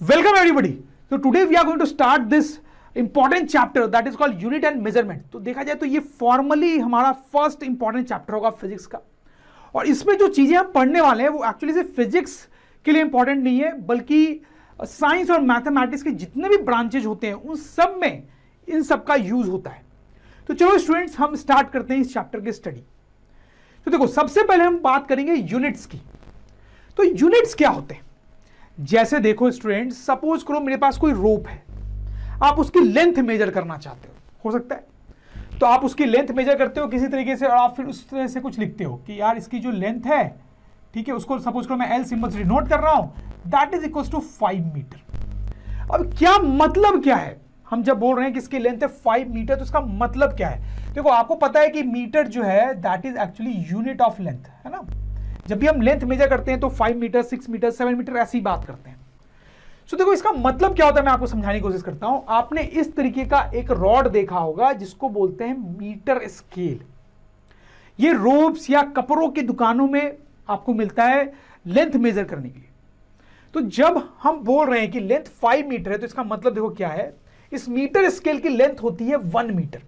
Welcome everybody. So today we are going to start this important chapter that is called unit and measurement. तो देखा जाए तो ये formally हमारा first important chapter होगा physics का, और इसमें जो चीजें हम पढ़ने वाले हैं वो एक्चुअली सिर्फ फिजिक्स के लिए इंपॉर्टेंट नहीं है, बल्कि साइंस और मैथमेटिक्स के जितने भी ब्रांचेज होते हैं उन सब में इन सब का यूज होता है। तो चलो स्टूडेंट्स, हम स्टार्ट करते हैं इस चैप्टर की स्टडी। तो देखो, सबसे पहले हम बात करेंगे यूनिट्स की। तो यूनिट्स क्या होते हैं? जैसे देखो स्टूडेंट्स, सपोज करो मेरे पास कोई रोप है, आप उसकी लेंथ मेजर करना चाहते हो सकता है, तो आप उसकी लेंथ मेजर करते हो किसी तरीके से, और आप फिर उस तरह से कुछ लिखते हो कि यार इसकी जो लेंथ है, ठीक है, उसको सपोज करो मैं एल सिंबल से डिनोट कर रहा हूं, that is equal to 5 metre. अब क्या मतलब क्या है? हम जब बोल रहे हैं कि इसकी लेंथ है 5 मीटर, तो इसका मतलब क्या है? देखो, आपको पता है कि मीटर जो है that is actually unit of length, है ना। जब भी हम लेंथ मेजर करते हैं तो 5 मीटर, 6 मीटर, 7 मीटर ऐसी बात करते हैं। सो देखो, इसका मतलब क्या होता है, मैं आपको समझाने की कोशिश करता हूं। आपने इस तरीके का एक रॉड देखा होगा जिसको बोलते हैं मीटर स्केल। ये रोप्स या कपड़ों की दुकानों में आपको मिलता है लेंथ मेजर करने के लिए। तो जब हम बोल रहे हैं कि लेंथ 5 मीटर है, तो इसका मतलब देखो क्या है, इस मीटर स्केल की लेंथ होती है 1 मीटर।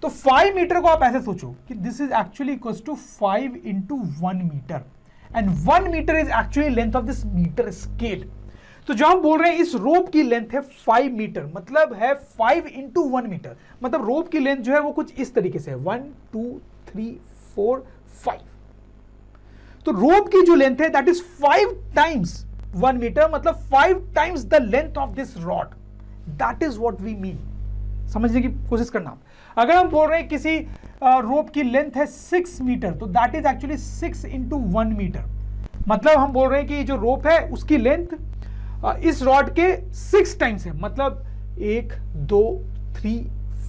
तो 5 मीटर को आप ऐसे सोचो कि this is actually equal to 5 into 1 metre, and 1 metre is actually length of this metre scale. तो जो हम बोल रहे हैं इस रोप की लेंथ है 5 मीटर, मतलब है 5 इंटू 1 मीटर। मतलब रोप की लेंथ जो है वो कुछ इस तरीके से है, 1 2 3 4 5। तो रोप की जो लेंथ है दैट इज 5 टाइम्स 1 मीटर, मतलब 5 times the length of this rod. That is what we mean. समझने की कोशिश करना। अगर हम बोल रहे हैं किसी रोप की लेंथ है 6 मीटर, तो that is actually 6 into 1 metre. मतलब हम बोल रहे हैं कि जो रोप है उसकी लेंथ इस रॉड के 6 टाइम्स है, मतलब 1 2 3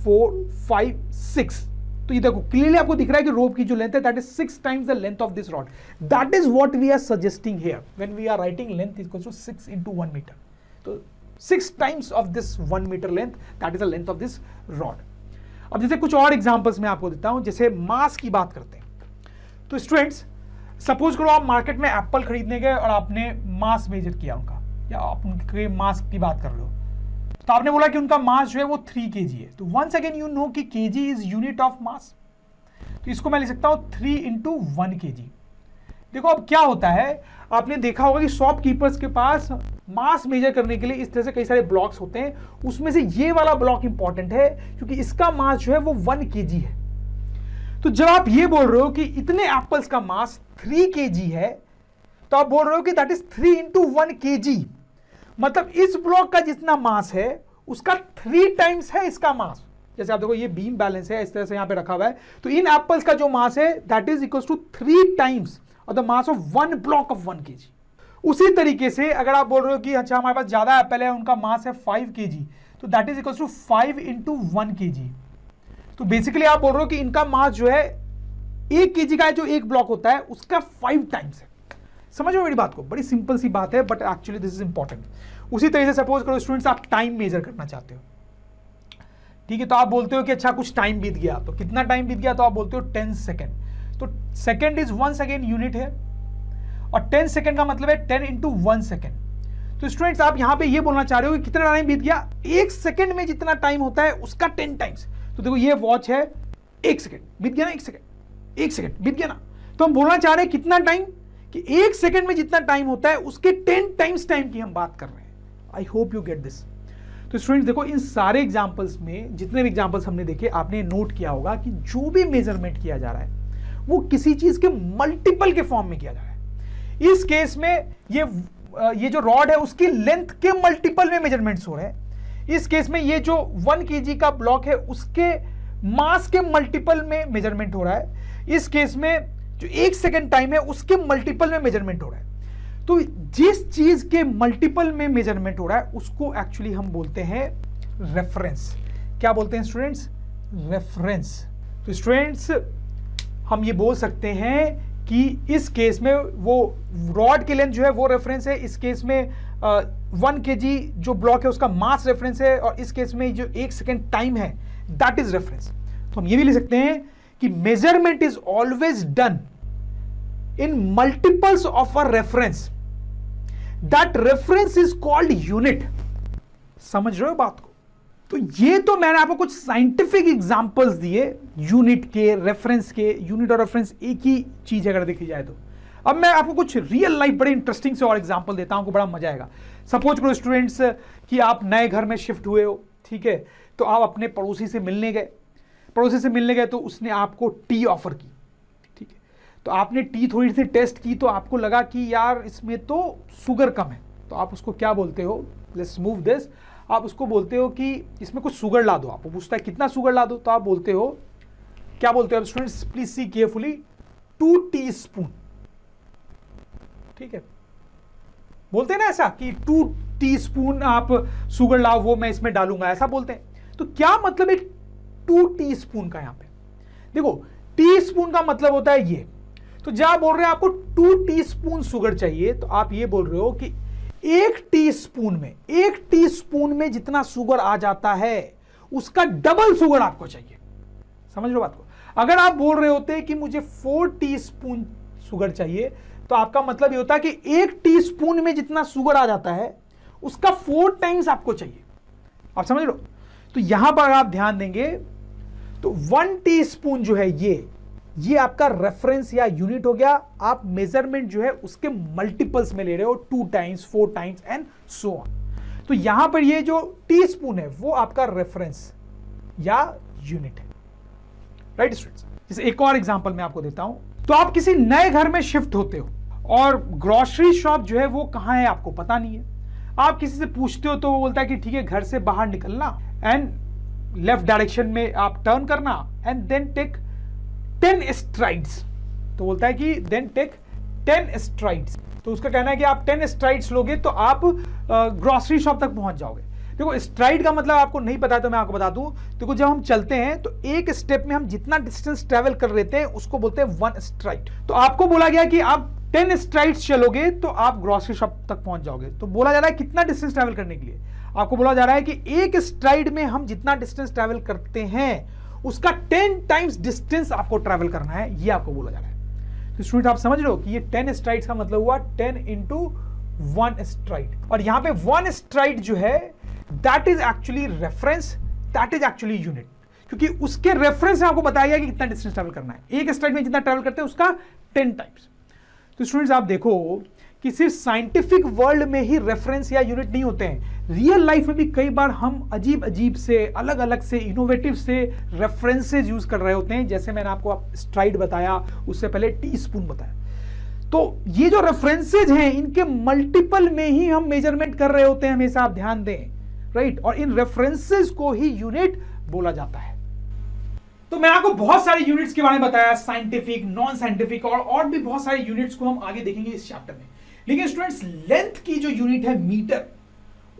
4 5 6। तो ये देखो क्लियरली आपको दिख रहा है कि रोप की जो लेंथ है that is 6 times the length of this rod. That is what we are suggesting here when we are writing length equals to 6 into 1 metre. तो 6 times of this 1 metre length, that is the length of this rod. अब जैसे कुछ और examples मैं आपको देता हूं, जैसे मास की बात करते हैं। तो स्टूडेंट्स, सपोज करो आप मार्केट में एप्पल खरीदने गए और आपने मास मेजर किया उनका, या आप उनके मास की बात कर रहे हो, तो आपने बोला कि उनका मास जो है वो 3 kg है। तो वंस अगेन यू नो कि kg is unit of mass, तो इसको मैं लिख सकता हूं 3 इंटू 1 kg। देखो अब क्या होता है, आपने देखा होगा कि शॉपकीपर्स के पास मास मेजर करने के लिए इस तरह से कई सारे ब्लॉक्स होते हैं। उसमें से ये वाला ब्लॉक इंपॉर्टेंट है क्योंकि इसका मास जो है वो 1 kg है। तो जब आप ये बोल रहे हो कि इतने एप्पल्स का मास 3 kg है, तो आप बोल रहे हो कि दैट इज 3 इंटू 1 kg। मतलब इस ब्लॉक का जितना मास है उसका 3 टाइम्स है इसका मास। जैसे आप देखो ये बीम बैलेंस है, इस तरह से यहां पे रखा हुआ है, तो इन एप्पल्स का जो मास है that is equal to 3 times और the mass of 1 block of 1 kg। उसी तरीके से अगर आप बोल रहे हो कि अच्छा हमारे पास ज्यादा एप्पल है, उनका मास है 5 kg, तो that is equal to 5 into 1 kg। तो बेसिकली आप बोल रहे हो कि इनका मास जो है 1 kg का जो एक ब्लॉक होता है उसका 5 टाइम्स है। समझ लो मेरी बात को, बड़ी सिंपल सी बात है, but actually this is important. उसी तरीके से सपोज करो स्टूडेंट्स, आप टाइम मेजर करना चाहते हो, ठीक है, तो आप बोलते हो कि अच्छा कुछ टाइम बीत गया, तो कितना टाइम बीत गया, तो आप बोलते हो 10 सेकेंड। तो second is once again unit है, और 10 सेकेंड का मतलब है 10 इंटू 1 सेकेंड। तो स्टूडेंट्स, आप यहां पे ये बोलना चाह रहे हो कि कितना टाइम बीत गया, 1 सेकेंड में जितना टाइम होता है उसका 10 टाइम्स। तो देखो ये वॉच है, 1 सेकेंड बीत गया ना, 1 सेकेंड 1 सेकेंड बीत गया ना, तो हम बोलना चाह रहे हैं कितना टाइम, कि 1 सेकेंड में जितना टाइम होता है उसके 10 टाइम्स टाइम की हम बात कर रहे हैं। I hope you get this. तो स्टूडेंट्स देखो, इन सारे एग्जांपल्स में जितने भी एग्जांपल्स हमने देखे, आपने नोट किया होगा कि जो भी मेजरमेंट किया जा रहा है वो किसी चीज के मल्टीपल के फॉर्म में किया जा रहा है। इस केस में ये जो रॉड है उसकी लेंथ के मल्टीपल में मेजरमेंट्स हो रहे हैं। इस केस में ये जो 1 kg का ब्लॉक है उसके मास के मल्टीपल में मेजरमेंट हो रहा है। इस केस में जो 1 सेकेंड टाइम है उसके मल्टीपल में मेजरमेंट हो रहा है। तो जिस चीज के मल्टीपल में मेजरमेंट हो रहा है उसको एक्चुअली हम बोलते हैं रेफरेंस। क्या बोलते हैं स्टूडेंट्स? रेफरेंस। तो स्टूडेंट्स, हम ये बोल सकते हैं कि इस केस में वो रॉड की लेंथ जो है वो रेफरेंस है, इस केस में 1 kg जो ब्लॉक है उसका मास रेफरेंस है, और इस केस में जो 1 सेकेंड टाइम है दैट इज रेफरेंस। तो हम ये भी लिख सकते हैं कि measurement is always done in multiples of a reference. That reference is called unit. समझ रहे हो बात को? तो ये तो मैंने आपको कुछ साइंटिफिक एग्जांपल्स दिए यूनिट के, रेफरेंस के। यूनिट और रेफरेंस एक ही चीज अगर देखी जाए तो। अब मैं आपको कुछ रियल लाइफ बड़े इंटरेस्टिंग से और एग्जांपल देता हूं, आपको बड़ा मजा आएगा। सपोज करो स्टूडेंट्स कि आप नए घर में शिफ्ट हुए हो, ठीक है, तो आप अपने पड़ोसी से मिलने गए। पड़ोसी से मिलने गए तो उसने आपको टी ऑफर की, ठीक है, तो आपने टी थोड़ी सी टेस्ट की तो आपको लगा कि यार इसमें तो शुगर कम है, तो आप उसको क्या बोलते हो? Let's move this. आप उसको बोलते हो कि इसमें कुछ शुगर ला दो। आपको पूछता है कितना शुगर ला दो, तो आप बोलते हो, क्या बोलते हो students? Please see carefully, 2 teaspoon. ठीक है, बोलते हैं ना ऐसा कि 2 टीस्पून आप शुगर लाओ, वो मैं इसमें डालूंगा, ऐसा बोलते हैं। तो क्या मतलब है 2 टीस्पून का? यहां पे देखो, टीस्पून का मतलब होता है ये। तो जब आप बोल रहे हैं आपको 2 टीस्पून शुगर चाहिए, तो आप ये बोल रहे हो कि 1 टीस्पून में जितना शुगर आ जाता है उसका डबल शुगर आपको चाहिए। समझ लो बात को? अगर आप बोल रहे होते कि मुझे 4 टीस्पून शुगर चाहिए, तो आपका मतलब ये होता है कि 1 टीस्पून में जितना शुगर आ जाता है उसका 4 टाइम्स आपको चाहिए। आप समझ लो? तो यहां पर आप ध्यान देंगे तो 1 टीस्पून जो है ये आपका रेफरेंस या यूनिट हो गया। आप मेजरमेंट जो है उसके मल्टीपल्स में ले रहे हो, 2 times, 4 times and so on. तो यहां पर ये जो टीस्पून है वो आपका रेफरेंस या यूनिट है। Right students? जैसे एक और एग्जांपल मैं आपको देता हूं। तो आप किसी नए घर में शिफ्ट होते हो और ग्रोसरी शॉप जो है वो कहां है आपको पता नहीं है। आप किसी से पूछते हो तो वो बोलता है कि ठीक है, घर से बाहर निकलना एंड लेफ्ट डायरेक्शन में आप टर्न करना एंड देन टेक 10 स्ट्राइड्स। तो बोलता है कि देन टेक 10 स्ट्राइड्स। तो उसका कहना है कि आप 10 स्ट्राइड्स लोगे तो आप ग्रोसरी शॉप तक पहुंच जाओगे। देखो, स्ट्राइड का मतलब आपको नहीं पता तो मैं आपको बता दूं। देखो, जब हम चलते हैं तो एक स्टेप में हम जितना डिस्टेंस ट्रेवल कर लेते हैं उसको बोलते हैं 1 स्ट्राइड। तो आपको बोला गया कि आप 10 स्ट्राइड्स चलोगे तो आप ग्रोसरी शॉप तक पहुंच जाओगे। तो बोला जा रहा है कितना डिस्टेंस ट्रेवल करने के लिए? आपको बोला जा रहा है कि एक स्ट्राइड में हम जितना डिस्टेंस ट्रेवल करते हैं उसका 10 टाइम्स डिस्टेंस आपको ट्रैवल करना है, ये आपको बोला जा रहा है। तो स्टूडेंट आप समझ रहे हो कि ये 10 स्ट्राइड्स का मतलब हुआ 10 इंटू 1 स्ट्राइड। और यहां पे 1 स्ट्राइड जो है that is actually reference, that is actually unit, क्योंकि उसके रेफरेंस में आपको बताया गया कि कितना डिस्टेंस ट्रैवल करना है। एक स्ट्राइड में जितना ट्रैवल करते हैं उसका 10 टाइम्स। तो स्टूडेंट्स आप देखो कि सिर्फ साइंटिफिक वर्ल्ड में ही रेफरेंस या यूनिट नहीं होते हैं, रियल लाइफ में भी कई बार हम अजीब अजीब से, अलग अलग से, इनोवेटिव से रेफरेंसेज यूज कर रहे होते हैं। जैसे मैंने आपको स्ट्राइड बताया, उससे पहले टीस्पून बताया। तो ये जो रेफरेंसेज हैं इनके मल्टीपल में ही हम मेजरमेंट कर रहे होते हैं, हमेशा आप ध्यान दें। राइट? और इन रेफरेंसेज को ही यूनिट बोला जाता है। तो मैं आपको बहुत सारे यूनिट्स के बारे में बताया, साइंटिफिक, नॉन साइंटिफिक, और भी बहुत सारे यूनिट्स को हम आगे देखेंगे इस चैप्टर में। लेकिन स्टूडेंट्स, लेंथ की जो यूनिट है मीटर,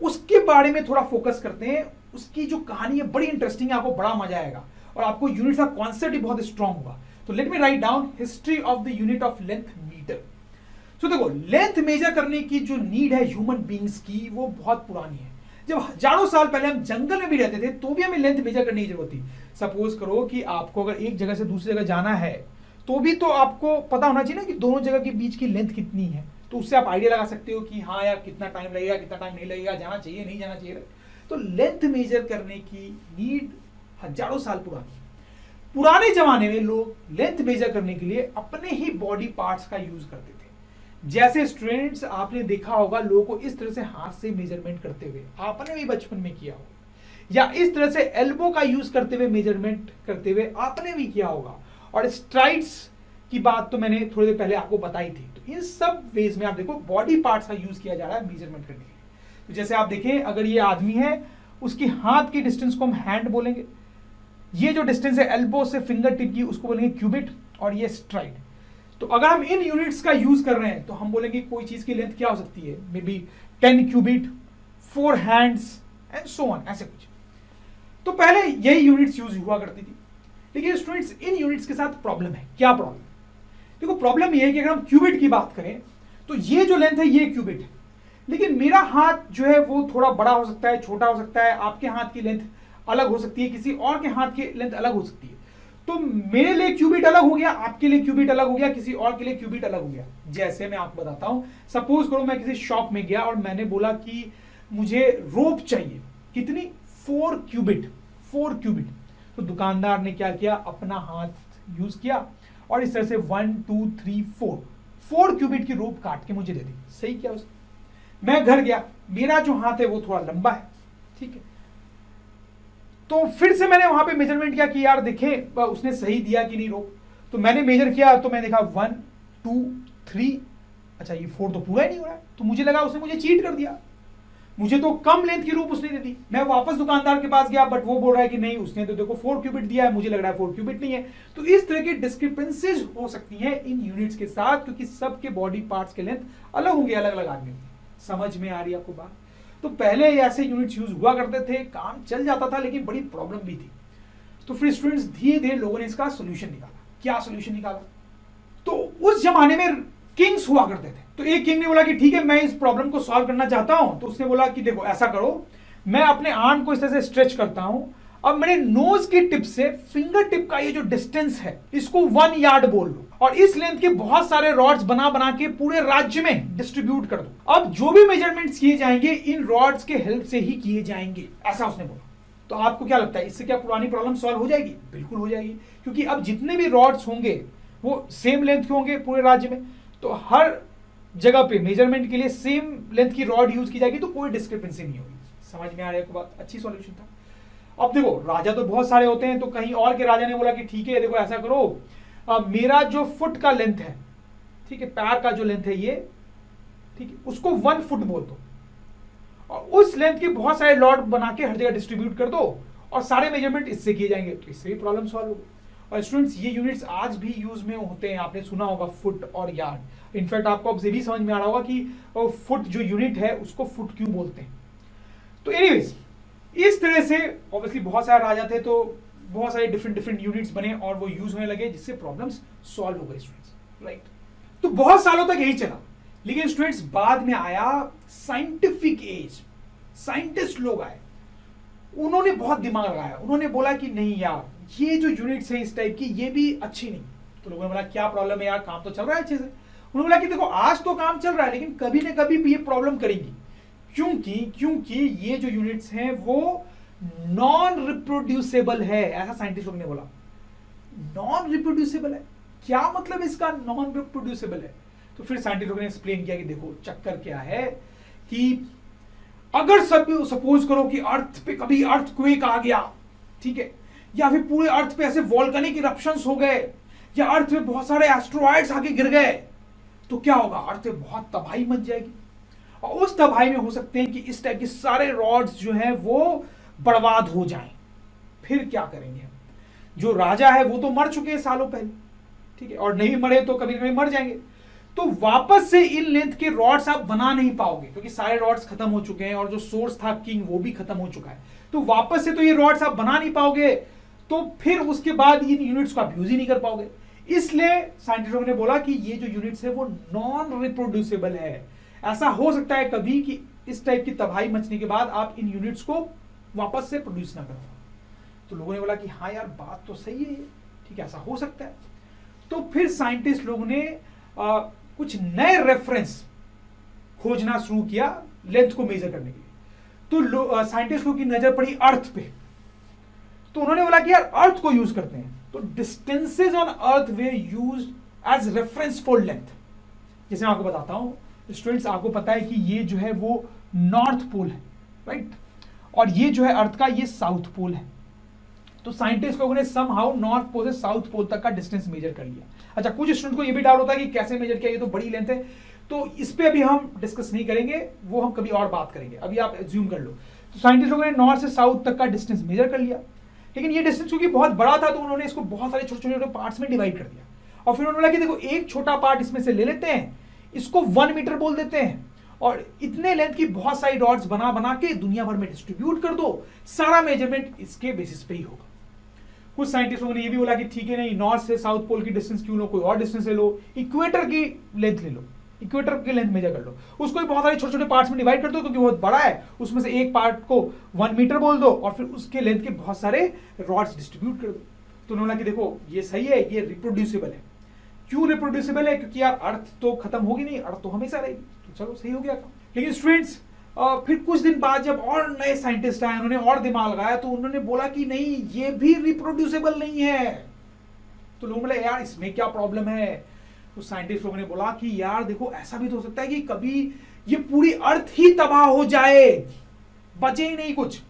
उसके बारे में थोड़ा फोकस करते हैं। उसकी जो कहानी है बड़ी इंटरेस्टिंग है, आपको बड़ा मजा आएगा और आपको यूनिट का कॉन्सेप्ट भी बहुत स्ट्रांग होगा। तो let me write down history of the unit of length metre. तो देखो, लेंथ मेजर करने की जो नीड है ह्यूमन बींग्स की वो बहुत पुरानी है। जब हजारों साल पहले हम जंगल में भी रहते थे तो भी हमें लेंथ मेजर करने की जरूरत थी। सपोज करो कि आपको अगर एक जगह से दूसरी जगह जाना है तो भी तो आपको पता होना चाहिए ना कि दोनों जगह के बीच की लेंथ कितनी है। तो उससे आप आइडिया लगा सकते हो कि हाँ यार, कितना टाइम लगेगा, कितना टाइम नहीं लगेगा, जाना चाहिए नहीं जाना चाहिए। तो लेंथ मेजर करने की नीड हजारों साल पुरानी। पुराने जमाने में लोग लेंथ मेजर करने के लिए अपने ही बॉडी पार्ट्स का यूज करते थे। जैसे स्टूडेंट्स आपने देखा होगा लोगों को इस तरह से हाथ से मेजरमेंट करते हुए, आपने भी बचपन में किया होगा, या इस तरह से एल्बो का यूज करते हुए मेजरमेंट करते हुए आपने भी किया होगा। और स्ट्राइड्स की बात तो मैंने थोड़ी देर पहले आपको बताई थी। तो इन सब वेज में आप देखो बॉडी पार्ट्स का यूज किया जा रहा है मेजरमेंट करने के लिए। तो जैसे आप देखें, अगर ये आदमी है, उसकी हाथ की डिस्टेंस को हम हैंड बोलेंगे। ये जो डिस्टेंस है एल्बो से फिंगर टिप की, उसको बोलेंगे क्यूबिट, और ये स्ट्राइड। तो अगर हम इन यूनिट्स का यूज कर रहे हैं तो हम बोलेंगे कोई चीज की लेंथ क्या हो सकती है, maybe 10 cubit, 4 hands and so on, ऐसे कुछ। तो पहले यही यूनिट्स यूज हुआ करती थी। लेकिन स्टूडेंट्स, इन यूनिट्स के साथ प्रॉब्लम है। क्या प्रॉब्लम? देखो, प्रॉब्लम ये है कि अगर हम क्यूबिट की बात करें तो ये जो लेंथ है ये क्यूबिट है, लेकिन मेरा हाथ जो है वो थोड़ा बड़ा हो सकता है, छोटा हो सकता है, आपके हाथ की लेंथ अलग हो सकती है, किसी और के हाथ की लेंथ अलग हो सकती है। तो मेरे लिए क्यूबिट अलग हो गया, आपके लिए क्यूबिट अलग हो गया, किसी और के लिए क्यूबिट अलग हो गया। जैसे मैं आपको बताता हूं, सपोज करो मैं किसी शॉप में गया और मैंने बोला कि मुझे रोप चाहिए, कितनी, 4 क्यूबिट, 4 क्यूबिट। तो दुकानदार ने क्या किया, अपना हाथ यूज किया और इस तरह से 1 2 3 4 क्यूबिट की रोप काट के मुझे दे दी। सही किया उसने। मैं घर गया, मेरा जो हाथ है वो थोड़ा लंबा है, ठीक है, तो फिर से मैंने वहां पे मेजरमेंट किया कि यार देखे उसने सही दिया कि नहीं रोप। तो मैंने मेजर किया तो मैंने देखा 1 2 3, अच्छा ये 4 तो पूरा ही नहीं हो रहा है। तो मुझे लगा उसने मुझे चीट कर दिया, मुझे तो कम लेंथ की रोप उसने दे दी। मैं वापस दुकानदार के पास गया, बट वो बोल रहा है कि नहीं उसने तो देखो 4 क्यूबिट दिया है, मुझे लग रहा है 4 क्यूबिट नहीं है। तो इस तरह की डिस्क्रिपेंसीज हो सकती हैं इन यूनिट्स के साथ, क्योंकि सबके बॉडी पार्ट्स के लेंथ अलग होंगे, अलग अलग आदमी। समझ में आ रही है आपको बात? तो पहले ऐसे यूनिट्स यूज हुआ करते थे, काम चल जाता था, लेकिन बड़ी प्रॉब्लम भी थी। तो फिर स्टूडेंट्स धीरे धीरे लोगों ने इसका सोल्यूशन निकाला। क्या सोल्यूशन निकाला? तो उस जमाने में किंग्स हुआ करते थे। तो एक किंग ने बोला कि ठीक है मैं इस प्रॉब्लम को सॉल्व करना चाहता हूं। तो उसने बोला कि देखो ऐसा करो, मैं अपने आर्म को इस तरह से स्ट्रेच करता हूं, अब मेरे नोज की टिप से फिंगर टिप का ये जो डिस्टेंस है इसको 1 यार्ड बोल लो, और इस लेंथ के बहुत सारे रॉड्स बना बना के पूरे राज्य में डिस्ट्रीब्यूट कर दो। अब जो भी मेजरमेंट्स किए जाएंगे इन रॉड्स के हेल्प से ही किए जाएंगे, ऐसा उसने बोला। तो आपको क्या लगता है, इससे क्या पुरानी प्रॉब्लम सॉल्व हो जाएगी? बिल्कुल हो जाएगी, क्योंकि अब जितने भी रॉड्स होंगे वो सेम लेंथ के होंगे पूरे राज्य में। तो हर जगह पे मेजरमेंट के लिए सेम लेंथ की रॉड यूज की जाएगी, तो कोई डिस्क्रिपेंसी नहीं होगी। समझ में आ रही है बात? अच्छी सॉल्यूशन था। अब देखो राजा तो बहुत सारे होते हैं, तो कहीं और के राजा ने बोला कि ठीक है देखो ऐसा करो, मेरा जो फुट का लेंथ है, ठीक है, पैर का जो लेंथ है ये, ठीक है, उसको 1 फुट बोल दो, और उस लेंथ के बहुत सारे लॉट बना के हर जगह डिस्ट्रीब्यूट कर दो, और सारे मेजरमेंट इससे किए जाएंगे। तो इससे भी प्रॉब्लम सॉल्व होगी। और स्टूडेंट्स ये यूनिट्स आज भी यूज में होते हैं, आपने सुना होगा फुट और यार्ड। इनफैक्ट आपको अब से भी समझ में आ रहा होगा कि फुट जो यूनिट है उसको फुट क्यों बोलते हैं। तो एनीवेज इस तरह से ऑब्वियसली बहुत सारे राजा थे, तो बहुत सारे डिफरेंट यूनिट्स बने और वो यूज होने लगे, जिससे प्रॉब्लम्स सॉल्व हो गई स्टूडेंट्स, राइट। तो बहुत सालों तक यही चला, लेकिन स्टूडेंट्स बाद में आया साइंटिफिक एज, साइंटिस्ट लोग आए, उन्होंने बहुत दिमाग लगाया, उन्होंने बोला कि नहीं यार ये जो यूनिट्स है इस टाइप की ये भी अच्छी नहीं। तो लोगों ने बोला क्या प्रॉब्लम है यार, काम तो चल रहा है अच्छे से। उन्होंने बोला कि देखो आज तो काम चल रहा है, लेकिन कभी ना कभी भी ये प्रॉब्लम करेंगी। क्योंकि ये जो यूनिट्स हैं वो नॉन रिप्रोड्यूसेबल है, ऐसा साइंटिस्ट लोग ने बोला। नॉन रिप्रोड्यूसेबल है, क्या मतलब इसका नॉन रिप्रोड्यूसेबल है? तो फिर साइंटिस्ट लोगों ने एक्सप्लेन किया कि देखो चक्कर क्या है, कि अगर सब सपोज करो कि अर्थ पे कभी अर्थक्वेक आ गया, ठीक है, या फिर पूरे अर्थ पे ऐसे वोल्केनिक इरप्शंस हो गए, या अर्थ पे बहुत सारे एस्ट्रॉइड्स आके गिर गए, तो क्या होगा, अर्थ पे बहुत तबाही मच जाएगी। और उस तबाही में हो सकते हैं कि इस टाइप के सारे रॉड्स जो हैं वो बर्बाद हो जाएं। फिर क्या करेंगे हम? जो राजा है वो तो मर चुके हैं सालों पहले, ठीक है, और नहीं मरे तो कभी कभी मर जाएंगे। तो वापस से इन लेंथ के रॉड्स आप बना नहीं पाओगे, क्योंकि सारे रॉड्स खत्म हो चुके हैं और जो सोर्स था किंग वो भी खत्म हो चुका है। तो वापस से तो ये रॉड्स आप बना नहीं पाओगे, तो फिर उसके बाद इन यूनिट्स को आप यूज ही नहीं कर पाओगे। इसलिए साइंटिस्टों ने बोला कि ये जो यूनिट्स है वो नॉन रिप्रोड्यूसेबल है। ऐसा हो सकता है कभी कि इस टाइप की तबाही मचने के बाद आप इन यूनिट्स को वापस से प्रोड्यूस ना कर पाओ। तो लोगों ने बोला कि हाँ यार बात तो सही है, ठीक है, ऐसा हो सकता है। तो फिर साइंटिस्ट लोगों ने कुछ नए रेफरेंस खोजना शुरू किया लेंथ को मेजर करने के लिए। तो साइंटिस्ट लोगों की नजर पड़ी अर्थ पे, तो उन्होंने बोला कि यार अर्थ को यूज करते हैं। तो distances on earth were used as reference for length. जैसे मैं आपको बताता हूं स्टूडेंट्स, आपको पता है कि ये जो है वो नॉर्थ पोल है, राइट, और ये जो है अर्थ का ये साउथ पोल है। तो साइंटिस्ट लोगों ने समहाउ नॉर्थ पोल से साउथ पोल तक का डिस्टेंस मेजर कर लिया। अच्छा, कुछ स्टूडेंट को ये भी डाउट होता है कि कैसे मेजर किया, ये तो बड़ी लेंथ है, तो इस पे अभी हम डिस्कस नहीं करेंगे, वो हम कभी और बात करेंगे, अभी आप एज्यूम कर लो। तो साइंटिस्ट लोगों ने नॉर्थ से साउथ तक का डिस्टेंस मेजर कर लिया, लेकिन ये डिस्टेंस क्योंकि बहुत बड़ा था तो उन्होंने इसको बहुत सारे छोटे छोटे पार्ट्स में डिवाइड कर दिया, और फिर उन्होंने बोला कि देखो एक छोटा पार्ट इसमें से ले लेते हैं, इसको 1 मीटर बोल देते हैं, और इतने लेंथ की बहुत सारी डॉट्स बना बना के दुनिया भर में डिस्ट्रीब्यूट कर दो, सारा मेजरमेंट इसके बेसिस पे ही होगा। कुछ साइंटिस्टों ने ये भी बोला कि ठीक है नहीं, नॉर्थ से साउथ पोल की डिस्टेंस क्यों लो, कोई और डिस्टेंस ले लो, इक्वेटर की लेंथ ले लो, इक्वेटर की लेंथ मेजर कर लो, उसको भी बहुत सारे छोटे छोटे पार्ट्स में डिवाइड कर दो, क्योंकि बहुत बड़ा है, उसमें से एक पार्ट को 1 मीटर बोल दो और फिर उसके लेंथ के बहुत सारे रॉड्स डिस्ट्रीब्यूट कर दो। तो उन्होंने बोला कि देखो ये सही है, ये रिप्रोड्यूसिबल है। क्यों रिप्रोड्यूसिबल है? क्योंकि यार अर्थ तो खत्म होगी नहीं, अर्थ तो हमेशा रहेगी। तो चलो सही हो गया था। लेकिन स्टूडेंट्स फिर कुछ दिन बाद जब और नए साइंटिस्ट आए, उन्होंने और दिमाग लगाया, तो उन्होंने बोला कि नहीं, ये भी रिप्रोड्यूसिबल नहीं है। तो लोगों बोले यार इसमें क्या प्रॉब्लम है? तो साइंटिस्ट लोगों ने बोला कि यार देखो ऐसा भी तो हो सकता है कि कभी ये पूरी अर्थ ही तबाह हो जाए, बचे ही नहीं कुछ।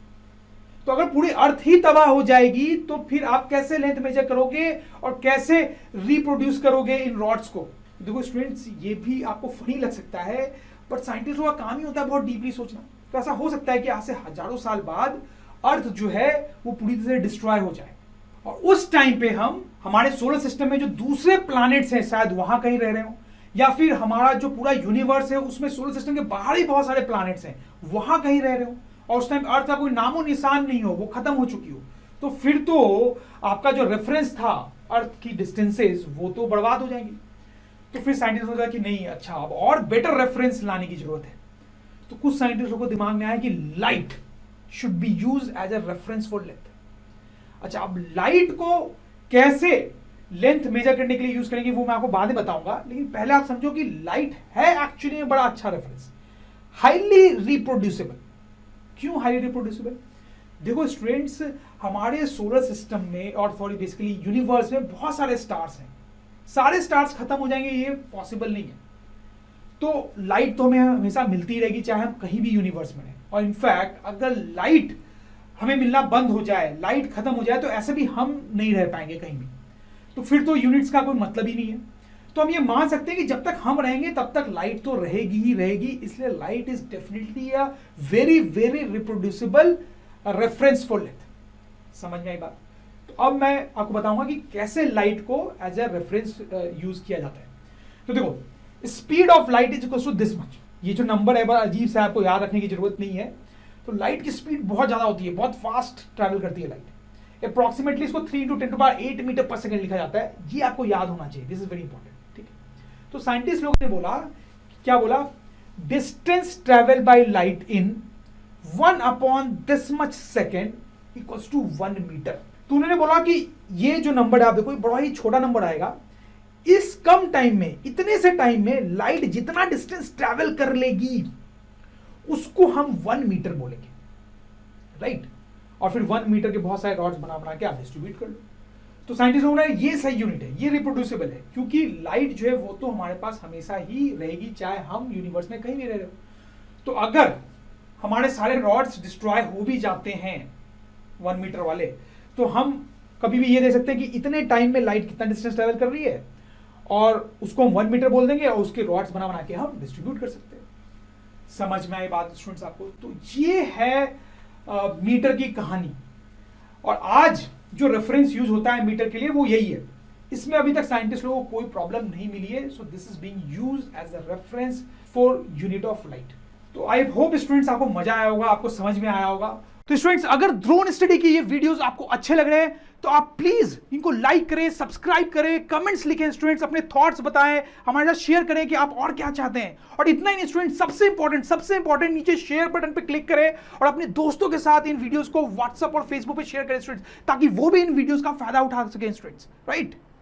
तो अगर पूरी अर्थ ही तबाह हो जाएगी तो फिर आप कैसे लेंथ मेजर करोगे और कैसे रिप्रोड्यूस करोगे इन रॉड्स को? देखो स्टूडेंट्स, ये भी आपको फनी लग सकता है, बट साइंटिस्टों का काम ही होता है बहुत डीपली सोचना। तो ऐसा हो सकता है कि आज से हजारों साल बाद अर्थ जो है वो पूरी तरह से डिस्ट्रॉय हो जाए, और उस टाइम पे हम हमारे सोलर सिस्टम में जो दूसरे प्लैनेट्स हैं शायद वहां कहीं रह रहे हो, या फिर हमारा जो पूरा यूनिवर्स है उसमें सोलर सिस्टम के बाहर ही बहुत सारे प्लैनेट्स हैं, वहां कहीं रह रहे हो, और उस टाइम अर्थ का कोई नामो निशान नहीं हो, वो खत्म हो चुकी हो। तो फिर तो आपका जो रेफरेंस था अर्थ की डिस्टेंसेस वो तो बर्बाद हो जाएंगी। तो फिर साइंटिस्ट सोचा कि नहीं, अच्छा अब और बेटर रेफरेंस लाने की जरूरत है। तो कुछ साइंटिस्टों को दिमाग में आया कि light should be use as a reference for length. अच्छा, अब लाइट को कैसे लेंथ मेजर करने के लिए यूज करेंगे वो मैं आपको बाद में बताऊंगा, लेकिन पहले आप समझो कि लाइट है एक्चुअली में बड़ा अच्छा रेफरेंस, हाईली रिप्रोड्यूसिबल। क्यों हाईली रिप्रोड्यूसिबल? देखो स्टूडेंट्स, हमारे सोलर सिस्टम में और सॉरी बेसिकली यूनिवर्स में बहुत सारे स्टार्स हैं, सारे स्टार्स खत्म हो जाएंगे ये पॉसिबल नहीं है। तो लाइट तो हमें हमेशा मिलती रहेगी चाहे हम कहीं भी यूनिवर्स में रहें, और इनफैक्ट अगर लाइट हमें मिलना बंद हो जाए, लाइट खत्म हो जाए, तो ऐसे भी हम नहीं रह पाएंगे कहीं भी। तो फिर तो यूनिट्स का कोई मतलब ही नहीं है। तो हम ये मान सकते हैं कि जब तक हम रहेंगे तब तक लाइट तो रहेगी ही रहेगी, इसलिए light is definitely a very very reproducible reference for length. समझ में आई बात? तो अब मैं आपको बताऊंगा कि कैसे लाइट को एज ए रेफरेंस यूज किया जाता है। तो देखो, speed of light is equal to this much. ये जो नंबर है बड़ा अजीब सा, आपको याद रखने की जरूरत नहीं है। तो लाइट की स्पीड बहुत ज्यादा होती है, बहुत फास्ट ट्रैवल करती है लाइट। अप्रोक्सीमेटली इसको 3 × 10⁸ मीटर पर सेकंड लिखा जाता है। ये आपको याद होना चाहिए, दिस इज वेरी इंपॉर्टेंट। ठीक है, तो साइंटिस्ट लोगों ने बोला, क्या बोला? Distance travel by light in 1/this much second equals to 1 metre. तो उन्होंने बोला कि ये जो नंबर है आप देखो, बड़ा ही छोटा नंबर आएगा, इस कम टाइम में, इतने से टाइम में लाइट जितना डिस्टेंस ट्रैवल कर लेगी उसको हम 1 मीटर बोलेंगे, राइट? और फिर 1 मीटर के बहुत सारे रॉड्स बना के आप डिस्ट्रीब्यूट कर लो। तो साइंटिस्ट लोगों ने ये सही यूनिट है, ये रिप्रोड्यूसिबल है, क्योंकि लाइट जो है वो तो हमारे पास हमेशा ही रहेगी चाहे हम यूनिवर्स में कहीं भी रह रहे हो। तो अगर हमारे सारे रॉड्स डिस्ट्रॉय हो भी जाते हैं 1 मीटर वाले, तो हम कभी भी ये देख सकते हैं कि इतने टाइम में लाइट कितना डिस्टेंस ट्रेवल कर रही है, और उसको हम 1 मीटर बोल देंगे और उसके रॉड्स बना के हम डिस्ट्रीब्यूट कर सकते हैं। समझ में आई बात स्टूडेंट्स आपको? तो ये है मीटर की कहानी, और आज जो रेफरेंस यूज होता है मीटर के लिए वो यही है। इसमें अभी तक साइंटिस्ट लोगों को कोई प्रॉब्लम नहीं मिली है। So this is being used as a reference for unit of light. तो आई होप स्टूडेंट्स आपको मजा आया होगा, आपको समझ में आया होगा। तो स्टूडेंट्स, अगर ड्रोन स्टडी की ये वीडियोस आपको अच्छे लग रहे हैं तो आप प्लीज इनको लाइक करें, सब्सक्राइब करें, कमेंट्स लिखें स्टूडेंट्स, अपने थॉट्स बताएं, हमारे साथ शेयर करें कि आप और क्या चाहते हैं। और इतना ही नहीं स्टूडेंट्स, सबसे इंपॉर्टेंट नीचे शेयर बटन पे क्लिक करें और अपने दोस्तों के साथ इन वीडियोस को व्हाट्सएप और फेसबुक पे शेयर करें स्टूडेंट्स, ताकि वो भी इन वीडियोस का फायदा उठा सकें स्टूडेंट्स, राइट?